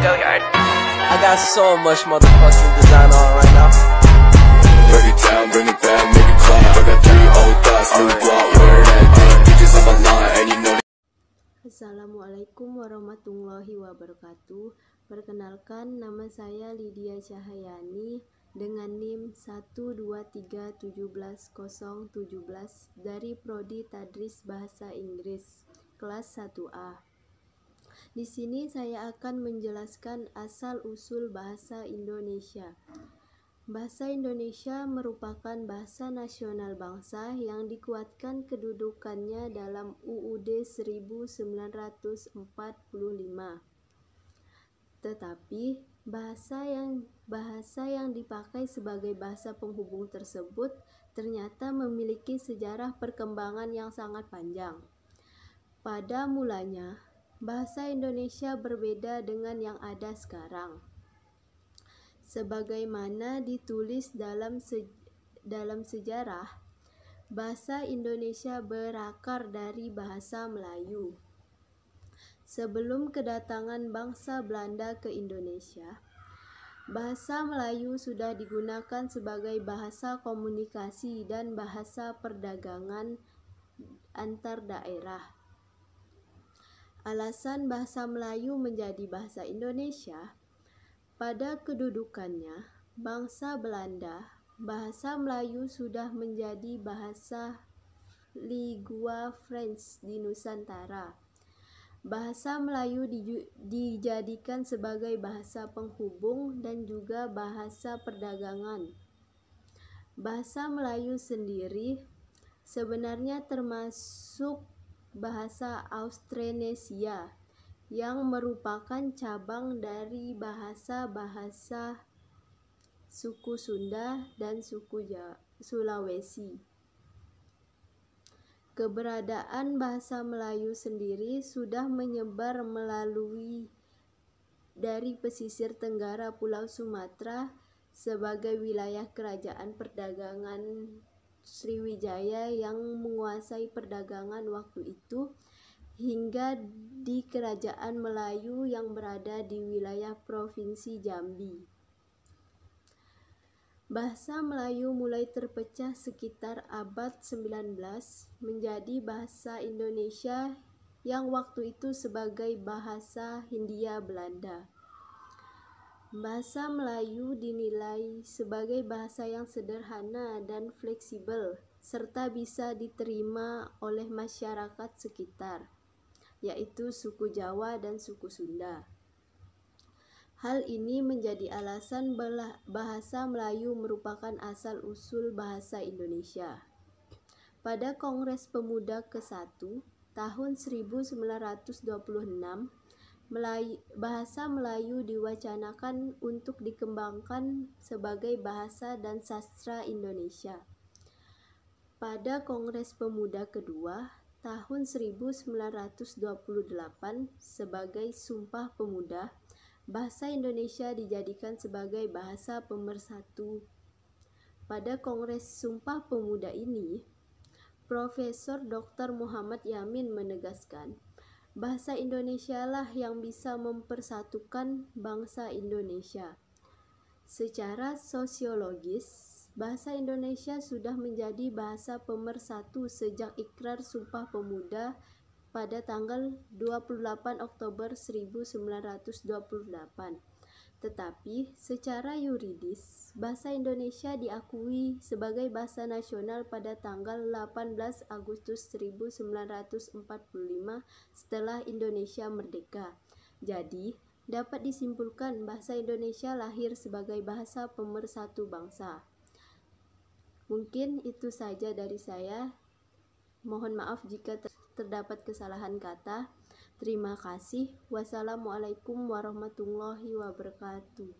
I got so much motherfucking design on right now. Break it down, bring it back, make it clap. I got 3 old thoughts, new block, where that thing. Bitches on my line, and you know. Assalamualaikum warahmatullahi wabarakatuh. Perkenalkan, nama saya Lydia Cahyani dengan NIM 123170017 dari Prodi Tadris Bahasa Inggris kelas 1A. Di sini saya akan menjelaskan asal-usul bahasa Indonesia. Bahasa Indonesia merupakan bahasa nasional bangsa yang dikuatkan kedudukannya dalam UUD 1945. Tetapi bahasa yang dipakai sebagai bahasa penghubung tersebut ternyata memiliki sejarah perkembangan yang sangat panjang. Pada mulanya, bahasa Indonesia berbeda dengan yang ada sekarang. Sebagaimana ditulis dalam sejarah, bahasa Indonesia berakar dari bahasa Melayu. Sebelum kedatangan bangsa Belanda ke Indonesia, bahasa Melayu sudah digunakan sebagai bahasa komunikasi dan bahasa perdagangan antar daerah. Alasan bahasa Melayu menjadi bahasa Indonesia, pada kedudukannya bangsa Belanda, bahasa Melayu sudah menjadi bahasa lingua franca di Nusantara. Bahasa Melayu dijadikan sebagai bahasa penghubung dan juga bahasa perdagangan. Bahasa Melayu sendiri sebenarnya termasuk bahasa Austronesia yang merupakan cabang dari bahasa-bahasa suku Sunda dan suku Sulawesi. Keberadaan bahasa Melayu sendiri sudah menyebar melalui dari pesisir tenggara Pulau Sumatera sebagai wilayah kerajaan perdagangan Sriwijaya yang menguasai perdagangan waktu itu, hingga di Kerajaan Melayu yang berada di wilayah Provinsi Jambi. Bahasa Melayu mulai terpecah sekitar abad 19 menjadi bahasa Indonesia yang waktu itu sebagai bahasa Hindia Belanda. Bahasa Melayu dinilai sebagai bahasa yang sederhana dan fleksibel serta bisa diterima oleh masyarakat sekitar, yaitu suku Jawa dan suku Sunda. Hal ini menjadi alasan bahasa Melayu merupakan asal-usul bahasa Indonesia. Pada Kongres Pemuda ke-1 tahun 1926, bahasa Melayu diwacanakan untuk dikembangkan sebagai bahasa dan sastra Indonesia. Pada Kongres Pemuda kedua tahun 1928 sebagai Sumpah Pemuda, bahasa Indonesia dijadikan sebagai bahasa pemersatu. Pada Kongres Sumpah Pemuda ini, Profesor Dr. Muhammad Yamin menegaskan, bahasa Indonesia lah yang bisa mempersatukan bangsa Indonesia. Secara sosiologis, bahasa Indonesia sudah menjadi bahasa pemersatu sejak Ikrar Sumpah Pemuda pada tanggal 28 Oktober 1928. Tetapi secara yuridis, bahasa Indonesia diakui sebagai bahasa nasional pada tanggal 18 Agustus 1945 setelah Indonesia merdeka. Jadi, dapat disimpulkan bahasa Indonesia lahir sebagai bahasa pemersatu bangsa. Mungkin itu saja dari saya. Mohon maaf jika terdapat kesalahan kata. Terima kasih. Wassalamualaikum warahmatullahi wabarakatuh.